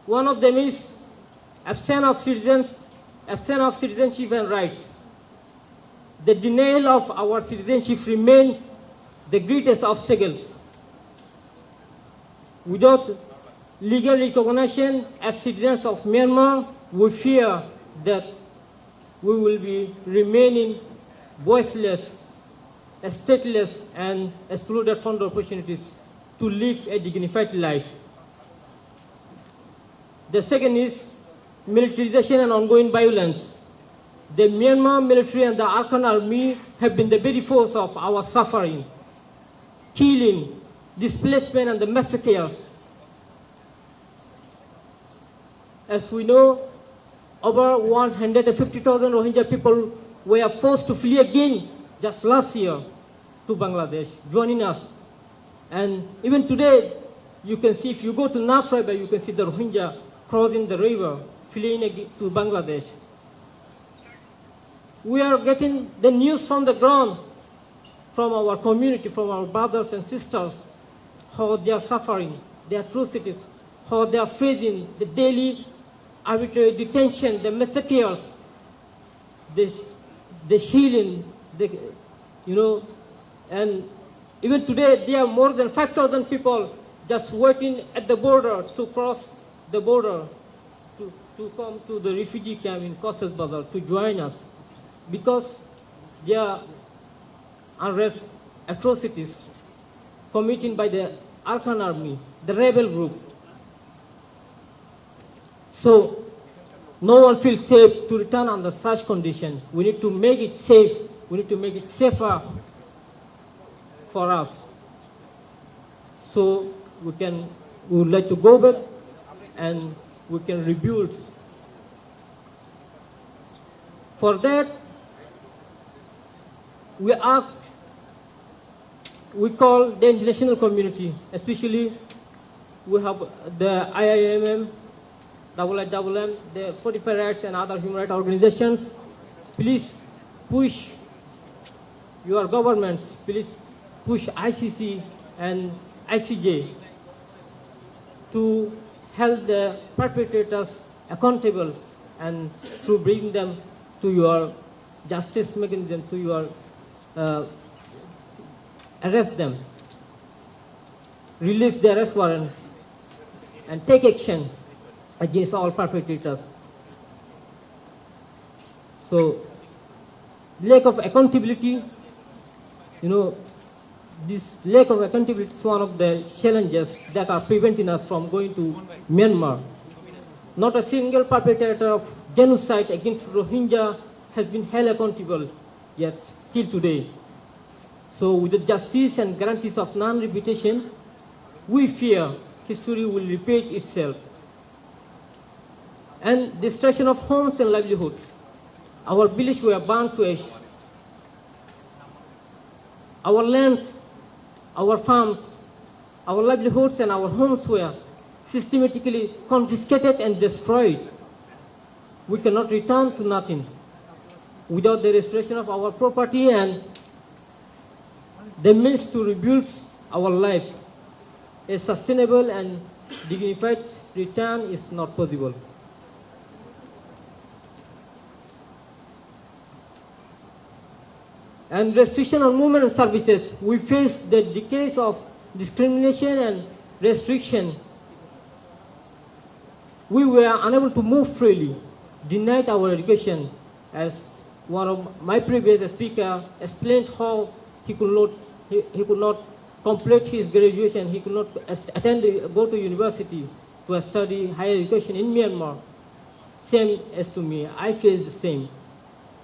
One of them is absence of citizenship and rights. The denial of our citizenship remains the greatest obstacle. Without legal recognition as citizens of Myanmar, we fear that we will be remaining voiceless, stateless, and excluded from the opportunities to live a dignified life. The second is militarization and ongoing violence. The Myanmar military and the Arkhan army have been the very force of our suffering, killing, displacement, and the massacres. As we know, over 150,000 Rohingya people were forced to flee again just last year to Bangladesh, joining us. And even today, you can see, if you go to Naf River, you can see the Rohingya crossing the river, fleeing to Bangladesh. We are getting the news from the ground, from our community, from our brothers and sisters, how they are suffering, the atrocities, how they are facing the daily arbitrary detention, the massacres, the shielding, and even today there are more than 5,000 people just waiting at the border to cross the border to come to the refugee camp in Cox's Bazar to join us, because there are unrest, atrocities committed by the Arkhan army, the rebel group. So no one feels safe to return under such conditions. We need to make it safe. We need to make it safer for us. So we would like to go back and we can rebuild. For that, we call the international community, especially we have the IIMM, IIMM, the Fortify Rights and other human rights organizations. Please push your governments, please push ICC and ICJ to hold the perpetrators accountable and to bring them to your justice mechanism, to your arrest them, release the arrest warrant, and take action against all perpetrators. So, lack of accountability, this lack of accountability is one of the challenges that are preventing us from going to Myanmar. Not a single perpetrator of genocide against Rohingya has been held accountable yet till today. So with the justice and guarantees of non-repetition, we fear history will repeat itself. And destruction of homes and livelihoods. Our villages were burned to ash. Our lands, our farms, our livelihoods and our homes were systematically confiscated and destroyed. We cannot return to nothing without the restoration of our property and the means to rebuild our life. A sustainable and dignified return is not possible. And restriction on movement and services. We face the decades of discrimination and restriction. We were unable to move freely, denied our education, as one of my previous speakers explained how he could not complete his graduation, he could not go to university to study higher education in Myanmar. Same as to me, I faced the same.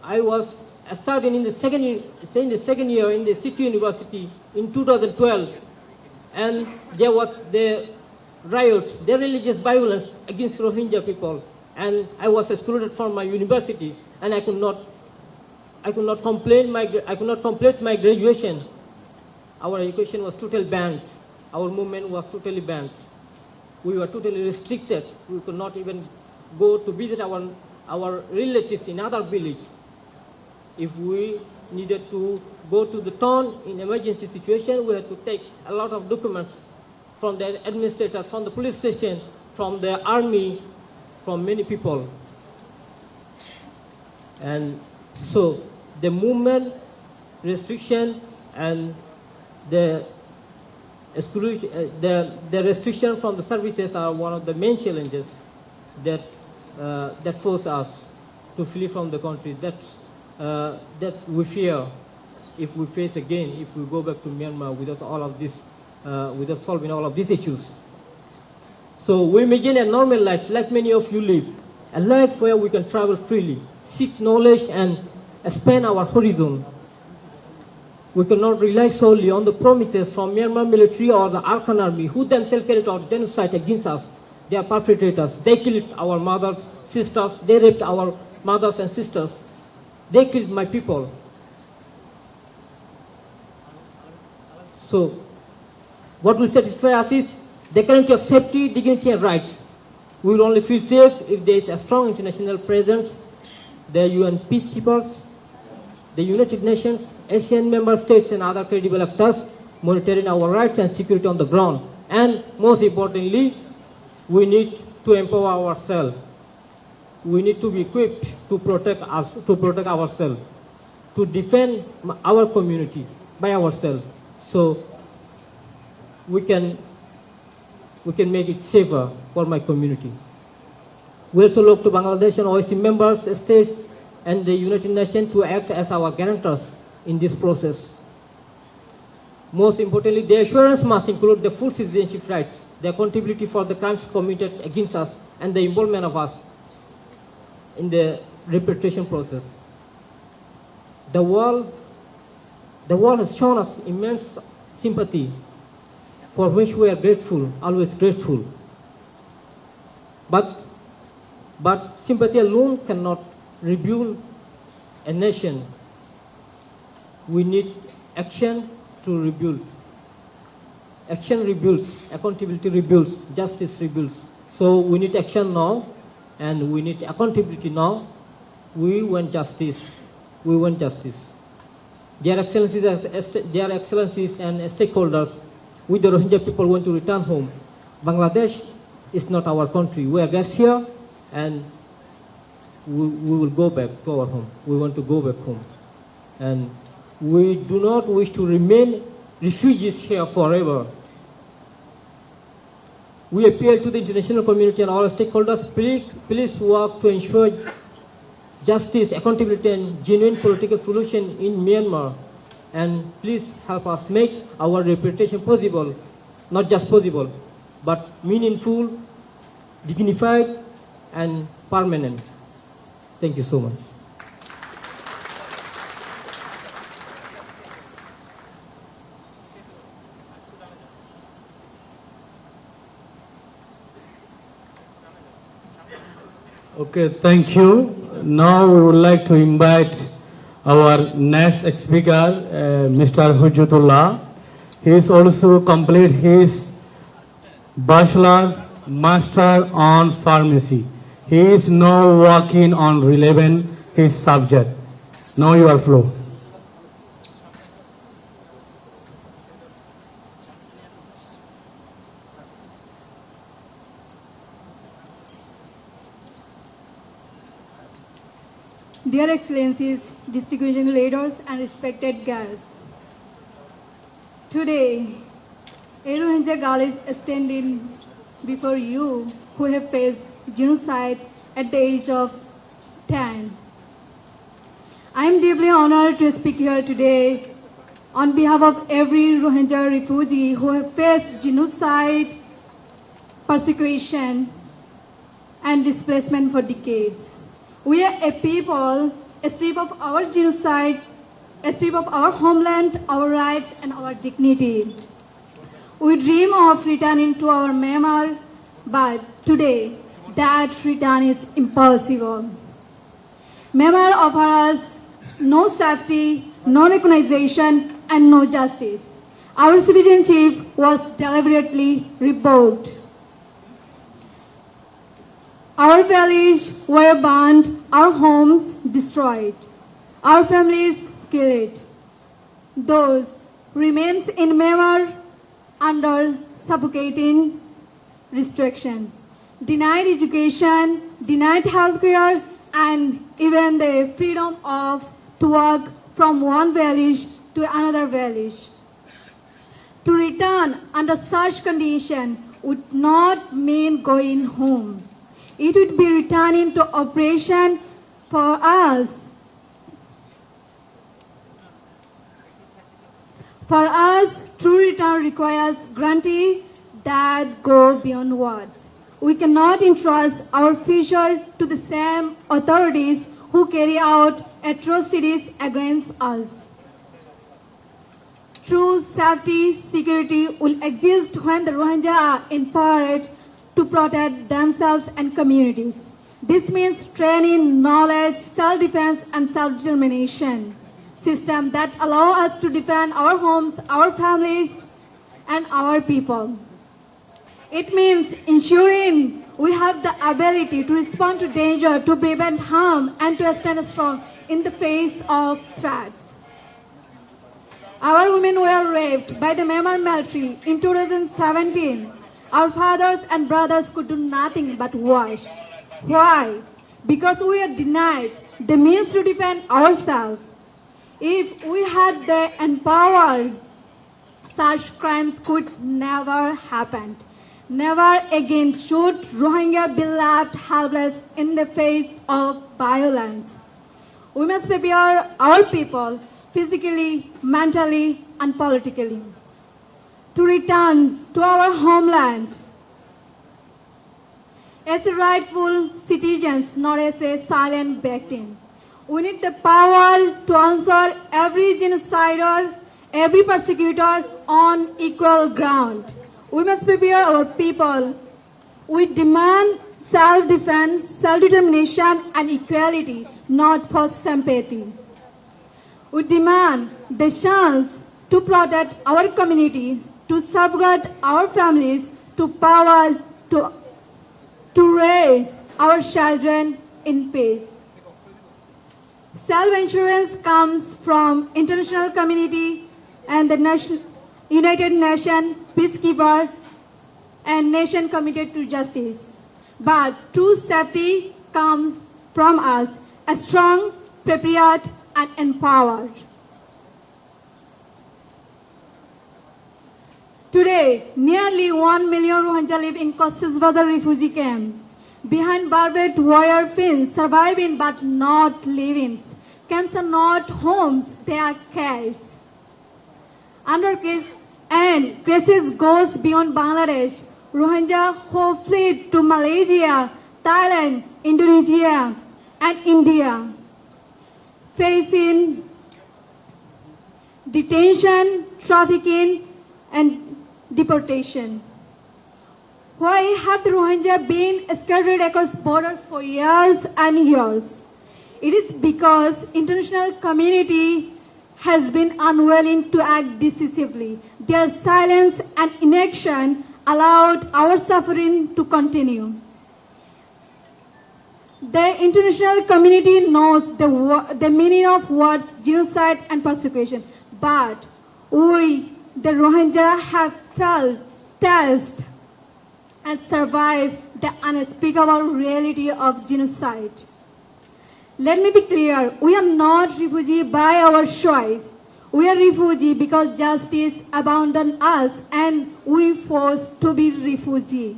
I was studying in the second year in the City University in 2012, and there was the riots, the religious violence against Rohingya people, and I was excluded from my university, and I could not complete my graduation. Our education was totally banned. Our movement was totally banned. We were totally restricted. We could not even go to visit our relatives in other village. If we needed to go to the town in emergency situation, we had to take a lot of documents from the administrator, from the police station, from the army, from many people. And so the movement restriction and the exclusion, the restriction from the services are one of the main challenges that that force us to flee from the country. That we fear if we face again, if we go back to Myanmar without all of this, without solving all of these issues. So we imagine a normal life, like many of you live, a life where we can travel freely, seek knowledge and expand our horizon. We cannot rely solely on the promises from Myanmar military or the Arkan army, who themselves carried out genocide against us. They are perpetrators. They killed our mothers, sisters. They raped our mothers and sisters. They killed my people. So what will satisfy us is the guarantee of safety, dignity and rights. We will only feel safe if there is a strong international presence, the UN peacekeepers, the United Nations, Asian member states and other credible actors monitoring our rights and security on the ground. And most importantly, we need to empower ourselves. We need to be equipped to protect us, to protect ourselves, to defend our community by ourselves. So we can make it safer for my community. We also look to Bangladesh and OIC members, states, and the United Nations to act as our guarantors in this process. Most importantly, the assurance must include the full citizenship rights, the accountability for the crimes committed against us, and the involvement of us in the repatriation process. The world has shown us immense sympathy, for which we are grateful, always grateful. But sympathy alone cannot rebuild a nation. We need action to rebuild. Action rebuilds, accountability rebuilds, justice rebuilds. So we need action now, and we need accountability now. We want justice. We want justice. Dear Excellencies and stakeholders, we the Rohingya people want to return home. Bangladesh is not our country. We are guests here, and we will go back to our home. We want to go back home. And we do not wish to remain refugees here forever. We appeal to the international community and all stakeholders, please work to ensure justice, accountability and genuine political solution in Myanmar. And please help us make our reputation possible, not just possible, but meaningful, dignified and permanent. Thank you so much. Okay, thank you. Now we would like to invite our next speaker, Mr. Hujjatullah. He is also complete his bachelor, master on pharmacy. He is now working on relevant his subject. Now your flow. Dear Excellencies, distinguished leaders and respected guests, today, a Rohingya girl is standing before you who have faced genocide at the age of 10. I am deeply honored to speak here today on behalf of every Rohingya refugee who have faced genocide, persecution, and displacement for decades. We are a people, a strip of our genocide, a strip of our homeland, our rights, and our dignity. We dream of returning to our Myanmar, but today, that return is impossible. Myanmar offers us no safety, no recognition, and no justice. Our citizenship was deliberately revoked. Our villages were burned, our homes destroyed, our families killed. Those remains in Myanmar under suffocating restrictions. denied education, denied healthcare, and even the freedom to work from one village to another village. To return under such conditions would not mean going home. It would be returning to oppression for us. For us, true return requires guarantees that go beyond words. We cannot entrust our future to the same authorities who carry out atrocities against us. True safety, security will exist when the Rohingyas are empowered to protect themselves and communities. This means training, knowledge, self-defense, and self-determination. Systems that allow us to defend our homes, our families, and our people. It means ensuring we have the ability to respond to danger, to prevent harm, and to stand strong in the face of threats. Our women were raped by the Myanmar military in 2017. Our fathers and brothers could do nothing but watch. Why? Because we are denied the means to defend ourselves. If we had the empowered, such crimes could never happen. Never again should Rohingya be left helpless in the face of violence. We must prepare our people physically, mentally, and politically to return to our homeland as rightful citizens, not as a silent victim. We need the power to answer every genocider, every persecutor on equal ground. We must prepare our people. We demand self-defense, self-determination, and equality, not for sympathy. We demand the chance to protect our communities, to safeguard our families, to power to raise our children in peace. Self-insurance comes from international community and the United Nations peacekeeper and nation committed to justice. But true safety comes from us, a strong, prepared, and empowered. Today, nearly 1 million Rohingyas live in Cox's Bazar refugee camp. Behind barbed wire fence, surviving but not living. Camps are not homes, they are caves. And crisis goes beyond Bangladesh. Rohingya who fled to Malaysia, Thailand, Indonesia, and India, facing detention, trafficking, and deportation. Why have the Rohingya been scattered across borders for years and years? It is because international community has been unwilling to act decisively. Their silence and inaction allowed our suffering to continue. The international community knows the meaning of words genocide and persecution, but we, the Rohingya, have felt, tasted, and survived the unspeakable reality of genocide. Let me be clear, we are not refugees by our choice. We are refugees because justice abandoned us and we forced to be refugees.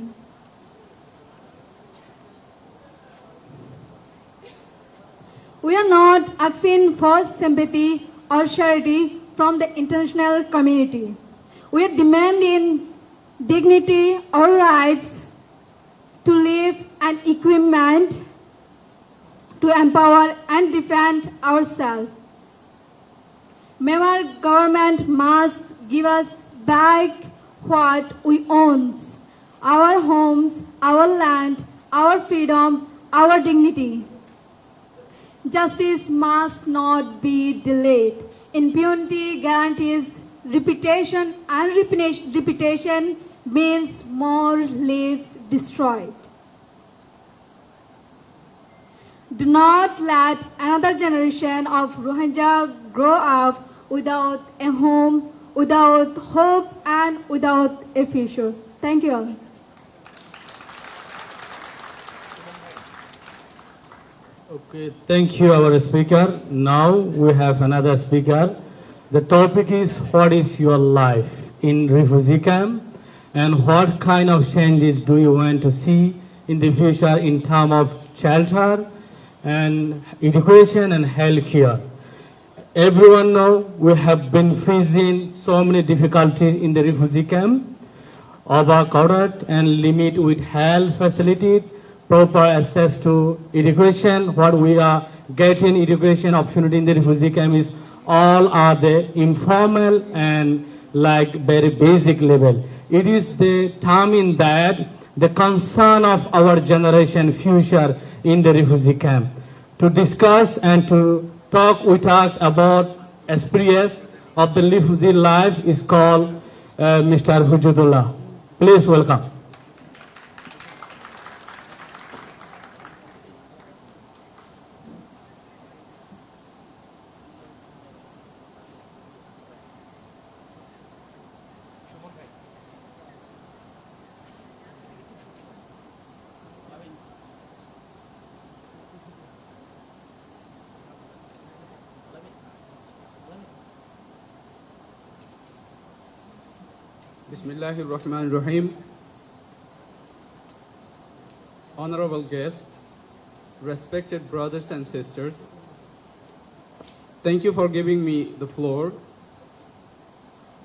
We are not asking for sympathy or charity from the international community. We are demanding dignity or rights to live and equipment to empower and defend ourselves. Myanmar government must give us back what we own: our homes, our land, our freedom, our dignity. Justice must not be delayed. Impunity guarantees reputation, and reputation means more lives destroyed. Do not let another generation of Rohingya grow up without a home, without hope, and without a future. Thank you all. Okay, thank you, our speaker. Now we have another speaker. The topic is, what is your life in refugee camp, and what kind of changes do you want to see in the future in terms of shelter and education and healthcare? Everyone knows we have been facing so many difficulties in the refugee camp, overcrowded and limit with health facilities, proper access to education. What we are getting education opportunity in the refugee camp is all are the informal and like very basic level. It is the time in that the concern of our generation future in the refugee camp. To discuss and to talk with us about experience of the refugee life is called Mr. Hujudullah. Please welcome. Bismillahirrahmanirrahim. Honorable guests, respected brothers and sisters, thank you for giving me the floor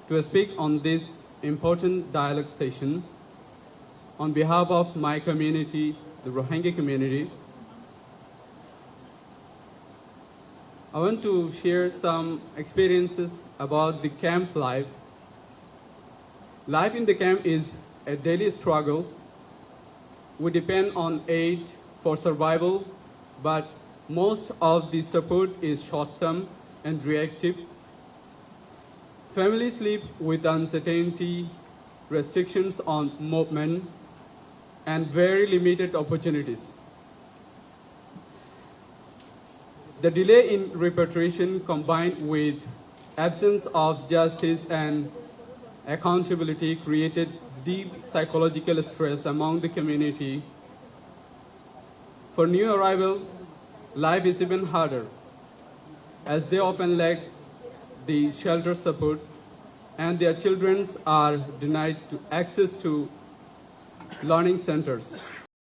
to speak on this important dialogue session on behalf of my community, the Rohingya community. I want to share some experiences about the camp life. Life in the camp is a daily struggle. We depend on aid for survival, but most of the support is short-term and reactive. Families live with uncertainty, restrictions on movement, and very limited opportunities. The delay in repatriation combined with absence of justice and accountability created deep psychological stress among the community. For new arrivals, life is even harder, as they often lack the shelter support and their children are denied access to learning centers.